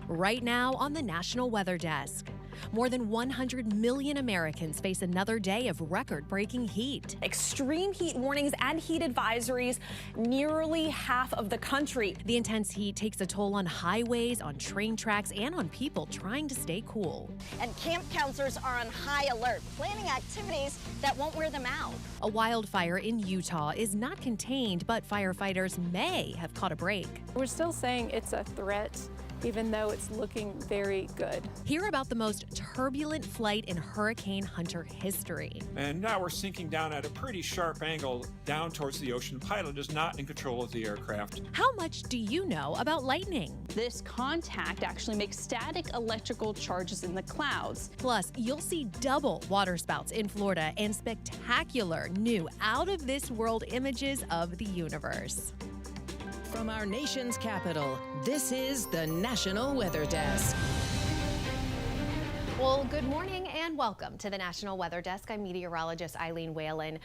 right now on the National Weather Desk. More than 100 million Americans face another day of record-breaking heat. Extreme heat warnings and heat advisories nearly half of the country. The intense heat takes a toll on highways, on train tracks, and on people trying to stay cool. And camp counselors are on high alert, planning activities that won't wear them out. A wildfire in Utah is not contained, but firefighters may have caught a break. We're still saying it's a threat, even though it's looking very good. Hear about the most turbulent flight in Hurricane Hunter history. And now we're sinking down at a pretty sharp angle down towards the ocean. The pilot is not in control of the aircraft. How much do you know about lightning? This contact actually makes static electrical charges in the clouds. Plus, you'll see double waterspouts in Florida and spectacular new out-of-this-world images of the universe. From our nation's capital, this is the National Weather Desk. Well, good morning and welcome to the National Weather Desk. I'm meteorologist Eileen Whalen.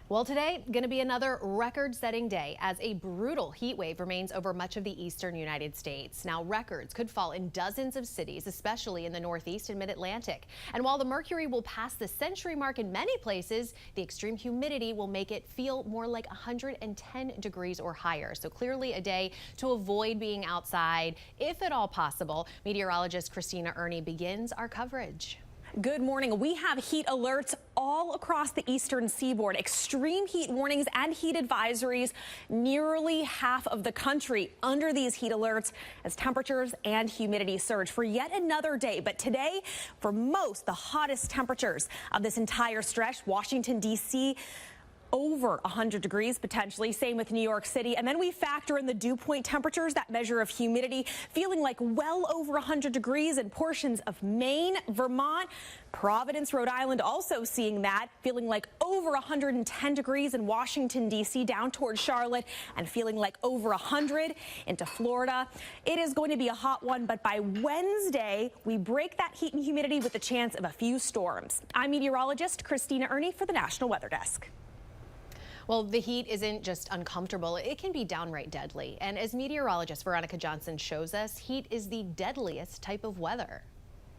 Well, today going to be another record-setting day as a brutal heat wave remains over much of the eastern United States. Now, records could fall in dozens of cities, especially in the Northeast and Mid-Atlantic. And while the mercury will pass the century mark in many places, the extreme humidity will make it feel more like 110 degrees or higher. So clearly a day to avoid being outside, if at all possible. Meteorologist Christina Ernie begins our coverage. Good morning. We have heat alerts all across the eastern seaboard. Extreme heat warnings and heat advisories nearly half of the country under these heat alerts as temperatures and humidity surge for yet another day. But today, for most, the hottest temperatures of this entire stretch, Washington, D.C., over 100 degrees potentially. Same with New York City. And then we factor in the dew point temperatures, that measure of humidity, feeling like well over 100 degrees in portions of Maine, Vermont, Providence, Rhode Island, also seeing that, feeling like over 110 degrees in Washington, D.C., down towards Charlotte, and feeling like over 100 into Florida. It is going to be a hot one, but by Wednesday, we break that heat and humidity with the chance of a few storms. I'm meteorologist Christina Ernie for the National Weather Desk. Well, the heat isn't just uncomfortable, it can be downright deadly. And as meteorologist Veronica Johnson shows us, heat is the deadliest type of weather.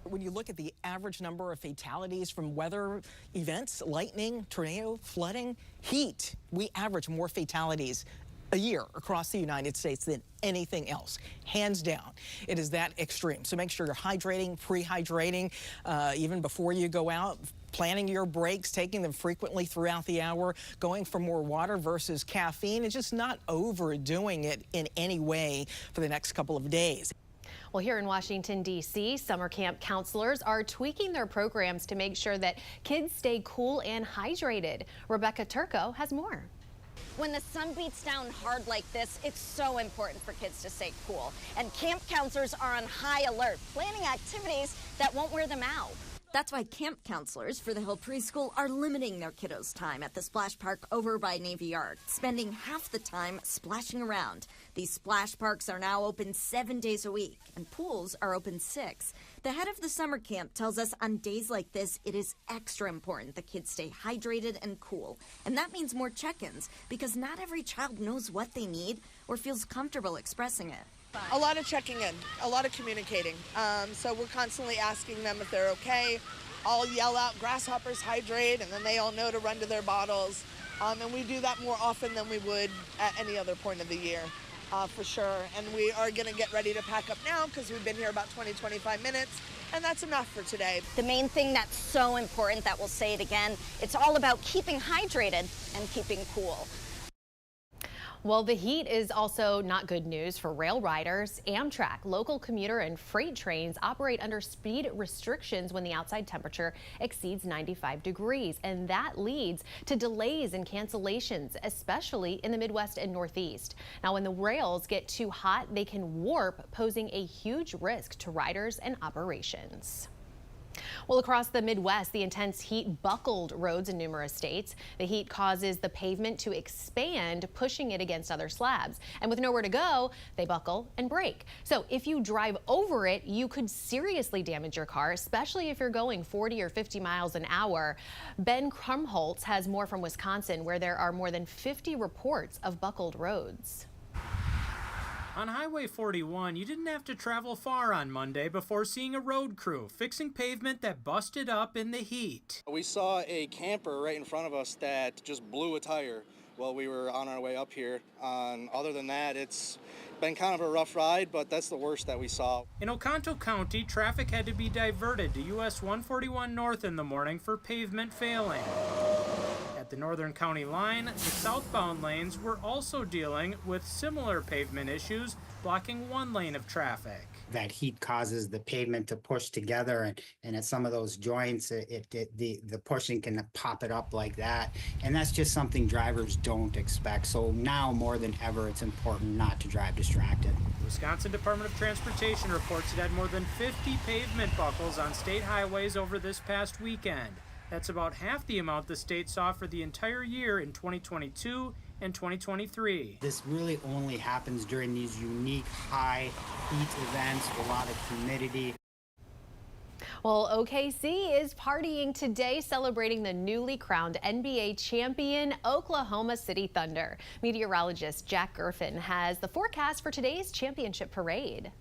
When you look at the average number of fatalities from weather events, lightning, tornado, flooding, heat, we average more fatalities a year across the United States than anything else, hands down. It is that extreme. So make sure you're hydrating, pre-hydrating, even before you go out, planning your breaks, taking them frequently throughout the hour, going for more water versus caffeine, and just not overdoing it in any way for the next couple of days. Well, here in Washington, D.C., summer camp counselors are tweaking their programs to make sure that kids stay cool and hydrated. Rebecca Turco has more. When the sun beats down hard like this, it's so important for kids to stay cool. And camp counselors are on high alert, planning activities that won't wear them out. That's why camp counselors for the Hill Preschool are limiting their kiddos' time at the splash park over by Navy Yard, spending half the time splashing around. These splash parks are now open 7 days a week, and pools are open 6. The head of the summer camp tells us on days like this, it is extra important the kids stay hydrated and cool. And that means more check-ins, because not every child knows what they need or feels comfortable expressing it. A lot of checking in, a lot of communicating. So we're constantly asking them if they're okay. I'll yell out, grasshoppers hydrate, and then they all know to run to their bottles. And we do that more often than we would at any other point of the year, for sure. And we are going to get ready to pack up now because we've been here about 20-25 minutes, and that's enough for today. The main thing that's so important, that we'll say it again, it's all about keeping hydrated and keeping cool. Well, the heat is also not good news for rail riders. Amtrak, local commuter and freight trains operate under speed restrictions when the outside temperature exceeds 95 degrees. And that leads to delays and cancellations, especially in the Midwest and Northeast. Now, when the rails get too hot, they can warp, posing a huge risk to riders and operations. Well, across the Midwest, the intense heat buckled roads in numerous states. The heat causes the pavement to expand, pushing it against other slabs. And with nowhere to go, they buckle and break. So if you drive over it, you could seriously damage your car, especially if you're going 40 or 50 miles an hour. Ben Krumholtz has more from Wisconsin, where there are more than 50 reports of buckled roads. On Highway 41, you didn't have to travel far on Monday before seeing a road crew fixing pavement that busted up in the heat. We saw a camper right in front of us that just blew a tire while we were on our way up here. Other than that, it's been kind of a rough ride, but that's the worst that we saw. In Oconto County, traffic had to be diverted to US 141 North in the morning for pavement failing. At the Northern County line, the southbound lanes were also dealing with similar pavement issues, blocking one lane of traffic. That heat causes the pavement to push together, and at some of those joints, the pushing can pop it up like that. And that's just something drivers don't expect. So now more than ever, it's important not to drive distracted. The Wisconsin Department of Transportation reports it had more than 50 pavement buckles on state highways over this past weekend. That's about half the amount the state saw for the entire year in 2022 and 2023. This really only happens during these unique high heat events with a lot of humidity. Well, OKC is partying today, celebrating the newly crowned NBA champion Oklahoma City Thunder. Meteorologist Jack Gerfin has the forecast for today's championship parade.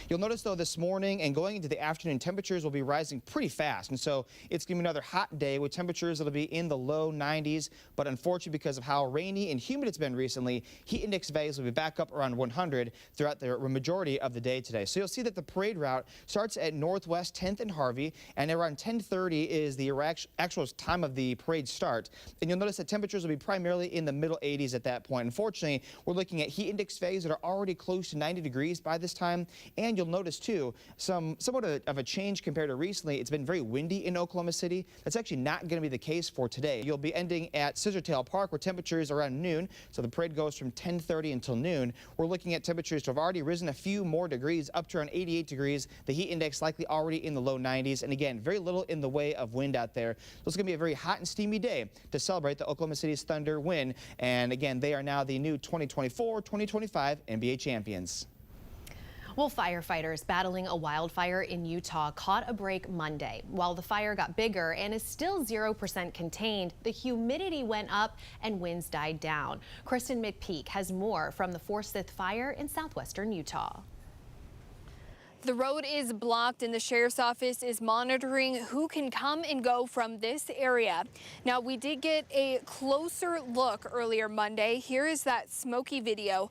You'll notice, though, this morning and going into the afternoon, temperatures will be rising pretty fast. And so it's going to be another hot day with temperatures that'll be in the low 90s. But unfortunately, because of how rainy and humid it's been recently, heat index values will be back up around 100 throughout the majority of the day today. So you'll see that the parade route starts at Northwest 10th and Harvey, and around 10:30 is the actual time of the parade start. And you'll notice that temperatures will be primarily in the middle 80s at that point. Unfortunately, we're looking at heat index values that are already close to 90 degrees by this time. And you'll notice, too, somewhat of a change compared to recently. It's been very windy in Oklahoma City. That's actually not going to be the case for today. You'll be ending at Scissortail Park, where temperatures are around noon. So the parade goes from 10:30 until noon. We're looking at temperatures to have already risen a few more degrees, up to around 88 degrees. The heat index likely already in the low 90s. And again, very little in the way of wind out there. So it's going to be a very hot and steamy day to celebrate the Oklahoma City's Thunder win. And again, they are now the new 2024-2025 NBA champions. Well, firefighters battling a wildfire in Utah caught a break Monday. While the fire got bigger and is still 0% contained, the humidity went up and winds died down. Kristen McPeak has more from the Forsyth fire in southwestern Utah. The road is blocked and the sheriff's office is monitoring who can come and go from this area. Now, we did get a closer look earlier Monday. Here is that smoky video.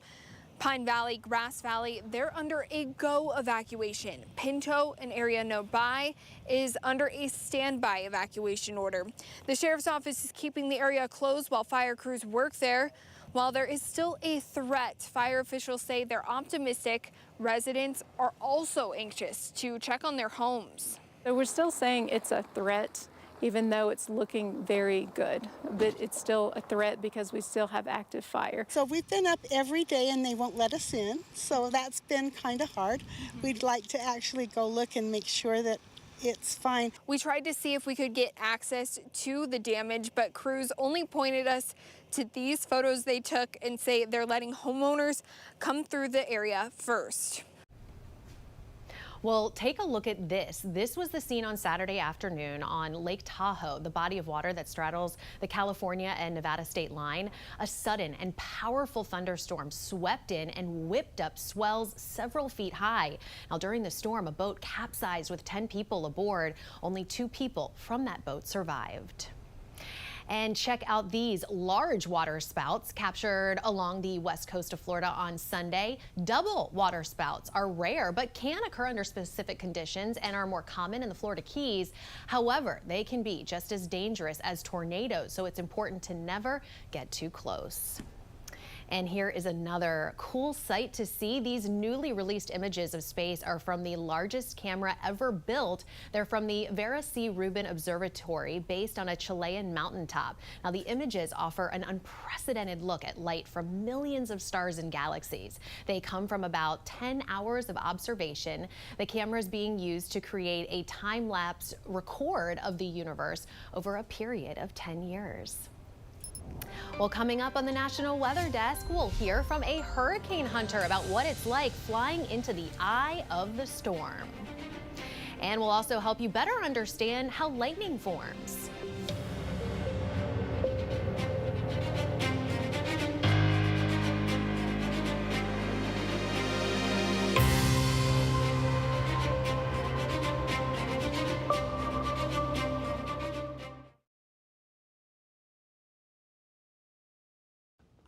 Pine Valley, Grass Valley, they're under a go evacuation. Pinto, an area nearby, is under a standby evacuation order. The sheriff's office is keeping the area closed while fire crews work there. While there is still a threat, fire officials say they're optimistic. Residents are also anxious to check on their homes. So we're still saying it's a threat, even though it's looking very good, but it's still a threat because we still have active fire. So we've been up every day and they won't let us in, so that's been kind of hard. We'd like to actually go look and make sure that it's fine. We tried to see if we could get access to the damage, but crews only pointed us to these photos they took and say they're letting homeowners come through the area first. Well, take a look at this. This was the scene on Saturday afternoon on Lake Tahoe, the body of water that straddles the California and Nevada state line. A sudden and powerful thunderstorm swept in and whipped up swells several feet high. Now, during the storm, a boat capsized with 10 people aboard. Only 2 people from that boat survived. And check out these large water spouts captured along the west coast of Florida on Sunday. Double water spouts are rare, but can occur under specific conditions and are more common in the Florida Keys. However, they can be just as dangerous as tornadoes, so it's important to never get too close. And here is another cool sight to see. These newly released images of space are from the largest camera ever built. They're from the Vera C. Rubin Observatory, based on a Chilean mountaintop. Now, the images offer an unprecedented look at light from millions of stars and galaxies. They come from about 10 hours of observation. The camera is being used to create a time-lapse record of the universe over a period of 10 years. Well, coming up on the National Weather Desk, we'll hear from a hurricane hunter about what it's like flying into the eye of the storm. And we'll also help you better understand how lightning forms.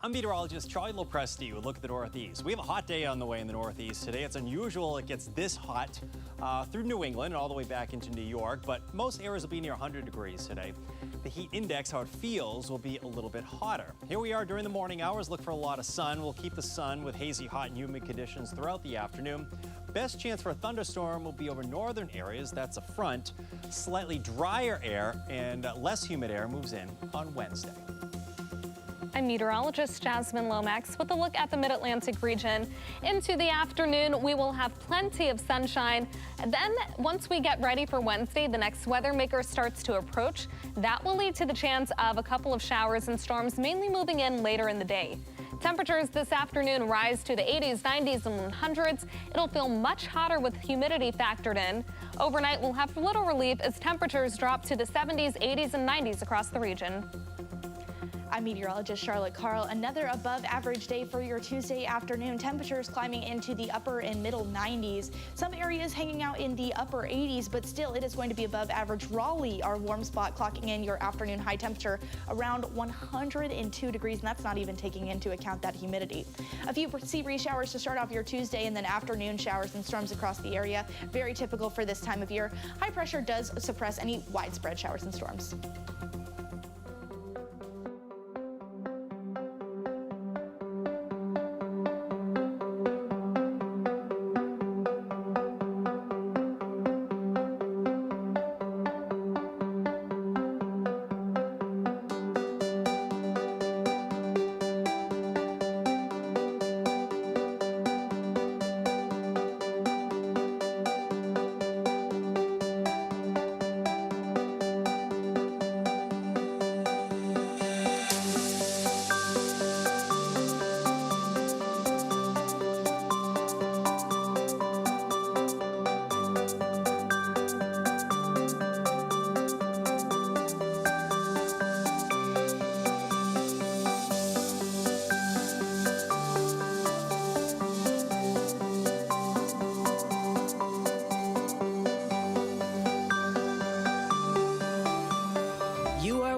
I'm meteorologist Charlie Lopresti with a look at the Northeast. We have a hot day on the way in the Northeast today. It's unusual it gets this hot through New England and all the way back into New York, but most areas will be near 100 degrees today. The heat index, how it feels, will be a little bit hotter. Here we are during the morning hours. Look for a lot of sun. We'll keep the sun with hazy, hot, and humid conditions throughout the afternoon. Best chance for a thunderstorm will be over northern areas. That's a front. Slightly drier air and less humid air moves in on Wednesday. I'm meteorologist Jasmine Lomax with a look at the Mid-Atlantic region. Into the afternoon, we will have plenty of sunshine. And then once we get ready for Wednesday, the next weather maker starts to approach. That will lead to the chance of a couple of showers and storms, mainly moving in later in the day. Temperatures this afternoon rise to the 80s, 90s, and 100s. It'll feel much hotter with humidity factored in. Overnight, we'll have little relief as temperatures drop to the 70s, 80s, and 90s across the region. I'm meteorologist Charlotte Carl. Another above average day for your Tuesday afternoon. Temperatures climbing into the upper and middle 90s. Some areas hanging out in the upper 80s, but still it is going to be above average. Raleigh, our warm spot, clocking in your afternoon high temperature around 102 degrees, and that's not even taking into account that humidity. A few sea showers to start off your Tuesday, and then afternoon showers and storms across the area. Very typical for this time of year. High pressure does suppress any widespread showers and storms.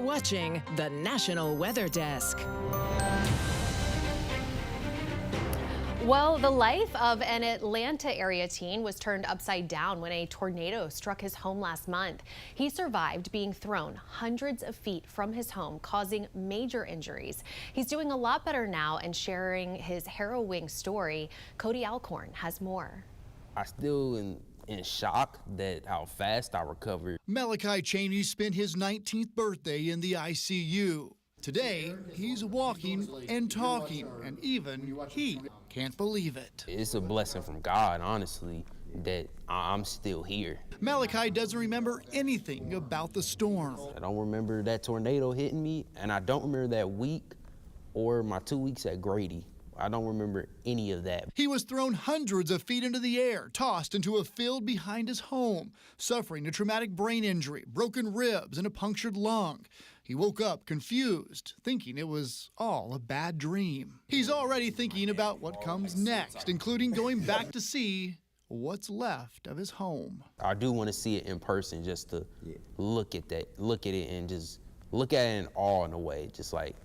Watching the National Weather Desk. Well, the life of an Atlanta area teen was turned upside down when a tornado struck his home last month. He survived being thrown hundreds of feet from his home, causing major injuries. He's doing a lot better now and sharing his harrowing story. Cody Alcorn has more. I still in shock that how fast I recovered. Malachi Cheney spent his 19th birthday in the ICU. Today, he's walking and talking, and even he can't believe it. It's a blessing from God, honestly, that I'm still here. Malachi doesn't remember anything about the storm. I don't remember that tornado hitting me, and I don't remember that week or my 2 weeks at Grady. I don't remember any of that. He was thrown hundreds of feet into the air, tossed into a field behind his home, suffering a traumatic brain injury, broken ribs, and a punctured lung. He woke up confused, thinking it was all a bad dream. He's already thinking about what comes next, including going back to see what's left of his home. I do want to see it in person just to look at it and just look at it in awe in a way, just like,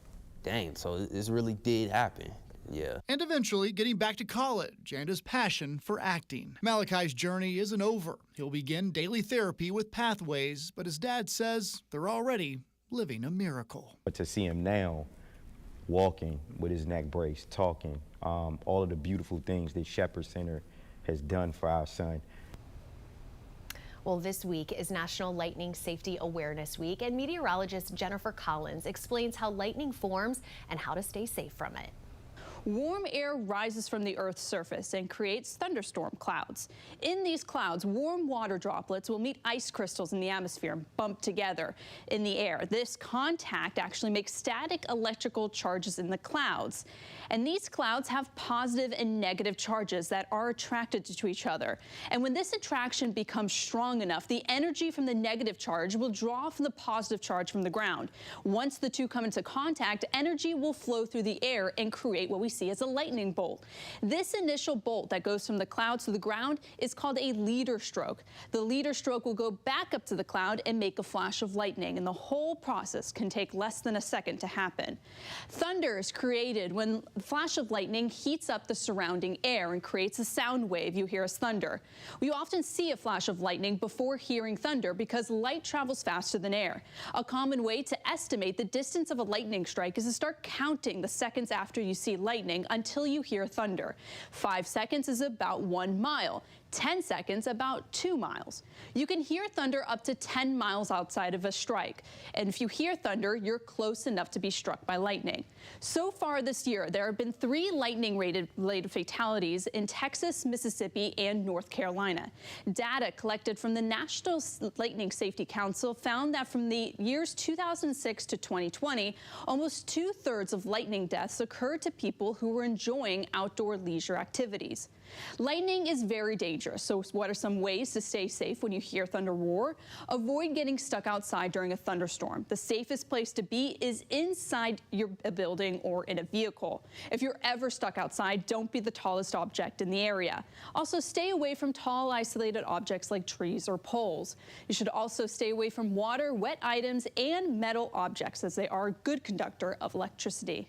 dang, so this really did happen. Yeah. And eventually getting back to college and his passion for acting. Malachi's journey isn't over. He'll begin daily therapy with Pathways, but his dad says they're already living a miracle. But to see him now walking with his neck brace, talking, all of the beautiful things that Shepherd Center has done for our son. Well, this week is National Lightning Safety Awareness Week, and meteorologist Jennifer Collins explains how lightning forms and how to stay safe from it. Warm air rises from the Earth's surface and creates thunderstorm clouds. In these clouds, warm water droplets will meet ice crystals in the atmosphere and bump together in the air. This contact actually makes static electrical charges in the clouds. And these clouds have positive and negative charges that are attracted to each other. And when this attraction becomes strong enough, the energy from the negative charge will draw from the positive charge from the ground. Once the two come into contact, energy will flow through the air and create what we we see as a lightning bolt. This initial bolt that goes from the clouds to the ground is called a leader stroke. The leader stroke will go back up to the cloud and make a flash of lightning, and the whole process can take less than a second to happen. Thunder is created when the flash of lightning heats up the surrounding air and creates a sound wave you hear as thunder. We often see a flash of lightning before hearing thunder because light travels faster than air. A common way to estimate the distance of a lightning strike is to start counting the seconds after you see lightning until you hear thunder. 5 seconds is about 1 mile. 10 seconds, about 2 miles. You can hear thunder up to 10 miles outside of a strike. And if you hear thunder, you're close enough to be struck by lightning. So far this year, there have been 3 lightning-related fatalities in Texas, Mississippi, and North Carolina. Data collected from the National Lightning Safety Council found that from the years 2006 to 2020, almost 2/3 of lightning deaths occurred to people who were enjoying outdoor leisure activities. Lightning is very dangerous, so what are some ways to stay safe when you hear thunder roar? Avoid getting stuck outside during a thunderstorm. The safest place to be is inside a building or in a vehicle. If you're ever stuck outside, don't be the tallest object in the area. Also, stay away from tall, isolated objects like trees or poles. You should also stay away from water, wet items, and metal objects, as they are a good conductor of electricity.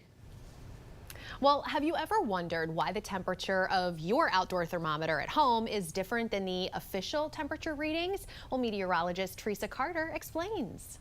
Well, have you ever wondered why the temperature of your outdoor thermometer at home is different than the official temperature readings? Well, meteorologist Teresa Carter explains.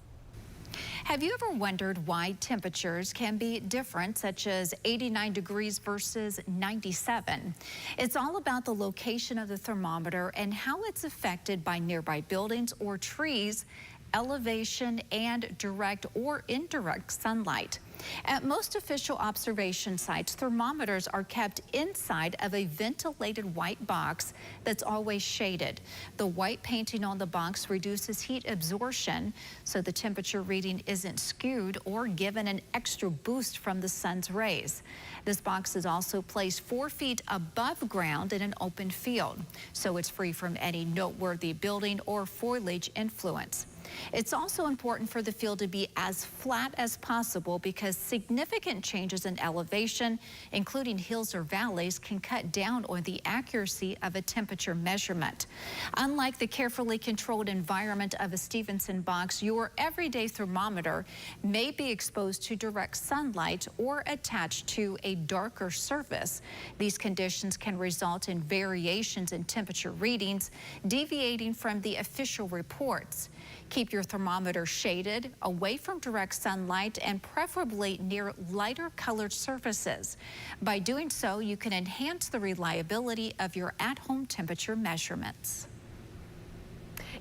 Have you ever wondered why temperatures can be different, such as 89 degrees versus 97? It's all about the location of the thermometer and how it's affected by nearby buildings or trees, elevation, and direct or indirect sunlight. At most official observation sites, thermometers are kept inside of a ventilated white box that's always shaded. The white painting on the box reduces heat absorption, so the temperature reading isn't skewed or given an extra boost from the sun's rays. This box is also placed 4 feet above ground in an open field, so it's free from any noteworthy building or foliage influence. It's also important for the field to be as flat as possible because significant changes in elevation, including hills or valleys, can cut down on the accuracy of a temperature measurement. Unlike the carefully controlled environment of a Stevenson box, your everyday thermometer may be exposed to direct sunlight or attached to a darker surface. These conditions can result in variations in temperature readings, deviating from the official reports. Keep your thermometer shaded, away from direct sunlight, and preferably near lighter colored surfaces. By doing so, you can enhance the reliability of your at-home temperature measurements.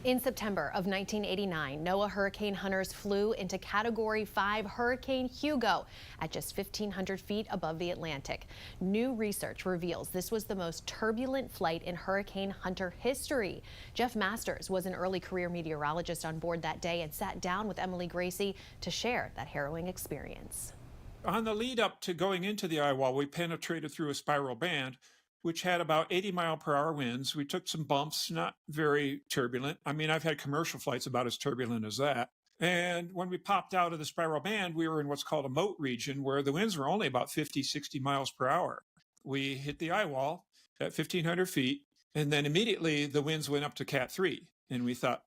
In September of 1989, NOAA hurricane hunters flew into Category 5 Hurricane Hugo at just 1,500 feet above the Atlantic. New research reveals this was the most turbulent flight in hurricane hunter history. Jeff Masters was an early career meteorologist on board that day and sat down with Emily Gracie to share that harrowing experience. On the lead up to going into the eye wall, we penetrated through a spiral band, which had about 80-mile-per-hour winds. We took some bumps, not very turbulent. I mean, I've had commercial flights about as turbulent as that. And when we popped out of the spiral band, we were in what's called a moat region where the winds were only about 50, 60 miles per hour. We hit the eye wall at 1,500 feet, and then immediately the winds went up to Cat 3. And we thought,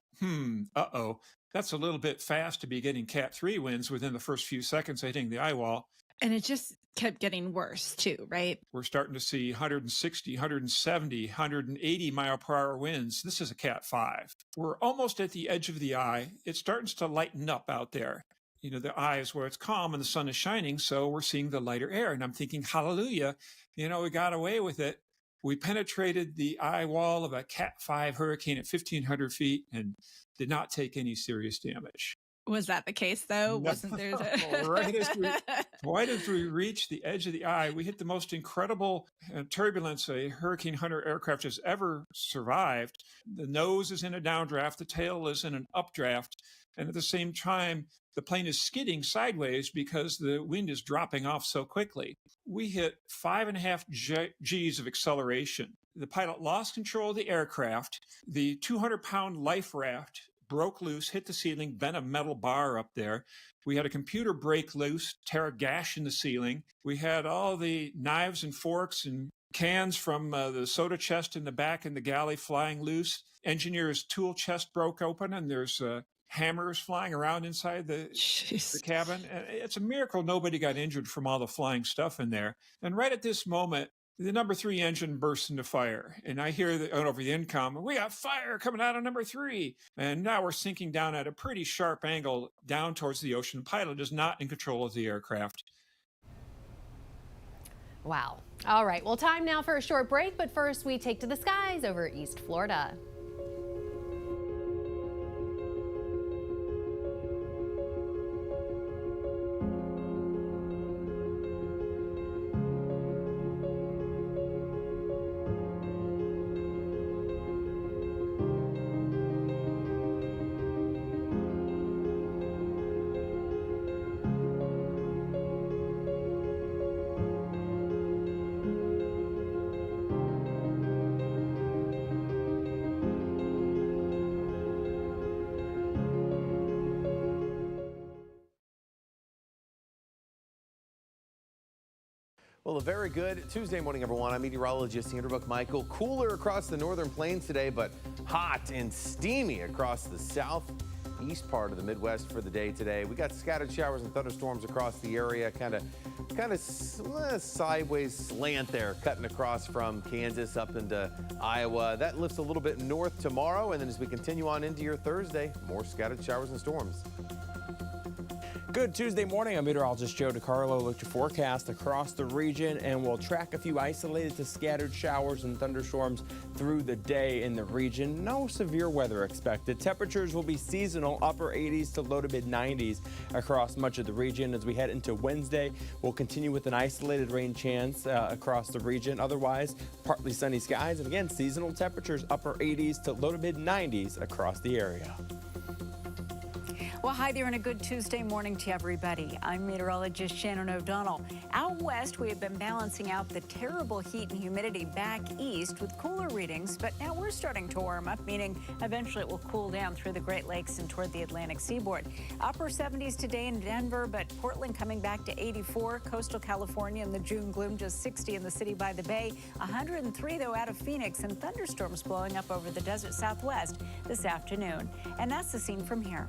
that's a little bit fast to be getting Cat 3 winds within the first few seconds hitting the eye wall. And it just kept getting worse too, right? We're starting to see 160, 170, 180 mile per hour winds. This is a Cat 5. We're almost at the edge of the eye. It's starting to lighten up out there. You know, the eye is where it's calm and the sun is shining, so we're seeing the lighter air. And I'm thinking, hallelujah, we got away with it. We penetrated the eye wall of a Cat 5 hurricane at 1,500 feet and did not take any serious damage. Was that the case, though? No. Wasn't there? Right as we reached the edge of the eye, we hit the most incredible turbulence a Hurricane Hunter aircraft has ever survived. The nose is in a downdraft, the tail is in an updraft, and at the same time, the plane is skidding sideways because the wind is dropping off so quickly. We hit 5.5 Gs of acceleration. The pilot lost control of the aircraft. The 200-pound life raft broke loose, hit the ceiling, bent a metal bar up there. We had a computer break loose, tear a gash in the ceiling. We had all the knives and forks and cans from the soda chest in the back in the galley flying loose. Engineer's tool chest broke open, and there's hammers flying around inside the cabin. And it's a miracle nobody got injured from all the flying stuff in there. And right at this moment, the number 3 engine bursts into fire. And I hear over the intercom, we got fire coming out of number 3. And now we're sinking down at a pretty sharp angle down towards the ocean. The pilot is not in control of the aircraft. Wow. All right. Well, time now for a short break. But first, we take to the skies over East Florida. Well, a very good Tuesday morning, everyone. I'm meteorologist Andrew Michael. Cooler across the northern plains today, but hot and steamy across the southeast part of the Midwest for the day today. We got scattered showers and thunderstorms across the area, kind of sideways slant there, cutting across from Kansas up into Iowa. That lifts a little bit north tomorrow, and then as we continue on into your Thursday, more scattered showers and storms. Good Tuesday morning. I'm meteorologist Joe DiCarlo. Look to forecast across the region, and we'll track a few isolated to scattered showers and thunderstorms through the day in the region. No severe weather expected. Temperatures will be seasonal, upper 80s to low to mid 90s across much of the region. As we head into Wednesday, we'll continue with an isolated rain chance across the region. Otherwise, partly sunny skies, and again, seasonal temperatures, upper 80s to low to mid 90s across the area. Well, hi there and a good Tuesday morning to everybody. I'm meteorologist Shannon O'Donnell. Out west, we have been balancing out the terrible heat and humidity back east with cooler readings, but now we're starting to warm up, meaning eventually it will cool down through the Great Lakes and toward the Atlantic seaboard. Upper 70s today in Denver, but Portland coming back to 84. Coastal California in the June gloom, just 60 in the city by the bay. 103, though, out of Phoenix, and thunderstorms blowing up over the desert southwest this afternoon. And that's the scene from here.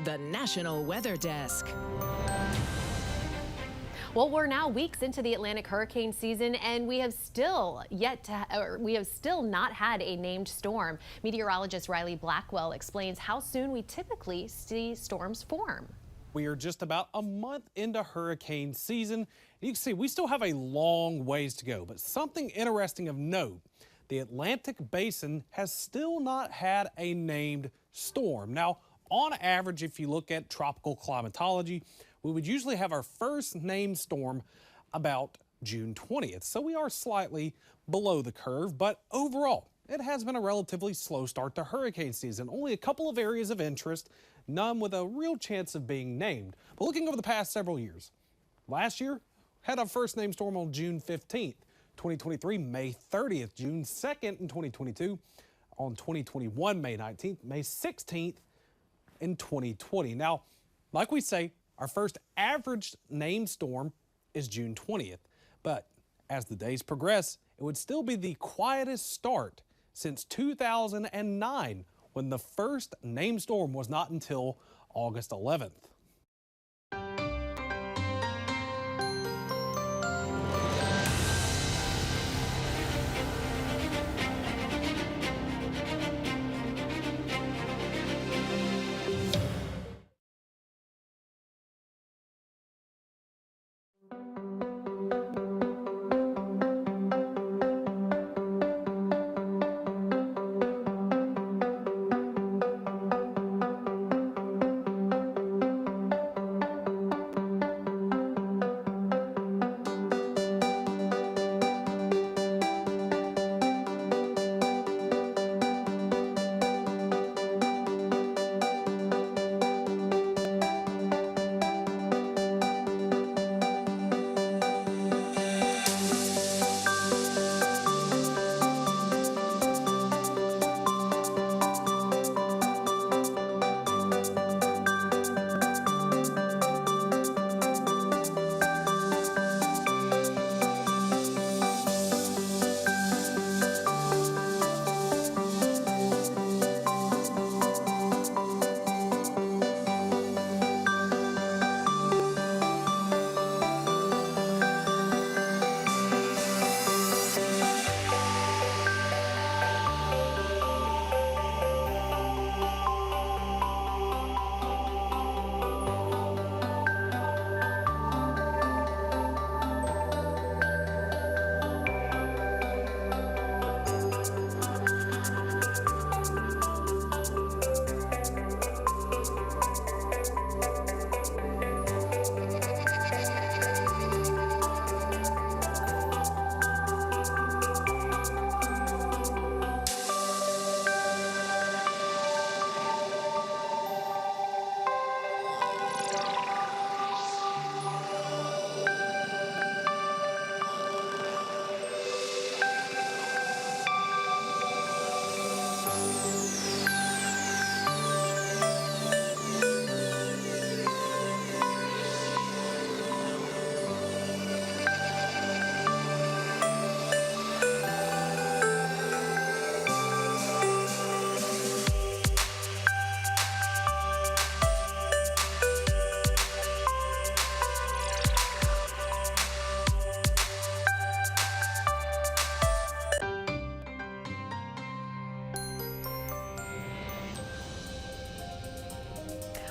The National Weather Desk. Well, we're now weeks into the Atlantic hurricane season, and we have still not had a named storm. Meteorologist Riley Blackwell explains how soon we typically see storms form. We are just about a month into hurricane season. You can see we still have a long ways to go, but something interesting of note, the Atlantic basin has still not had a named storm. Now, on average, if you look at tropical climatology, we would usually have our first named storm about June 20th. So we are slightly below the curve, but overall, it has been a relatively slow start to hurricane season. Only a couple of areas of interest, none with a real chance of being named. But looking over the past several years, last year had our first named storm on June 15th, 2023, May 30th, June 2nd in 2022, on 2021, May 19th, May 16th, in 2020. Now, like we say, our first average named storm is June 20th, but as the days progress, it would still be the quietest start since 2009, when the first named storm was not until August 11th.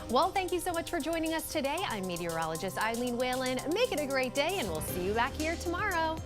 Well, thank you so much for joining us today. I'm meteorologist Eileen Whalen. Make it a great day, and we'll see you back here tomorrow.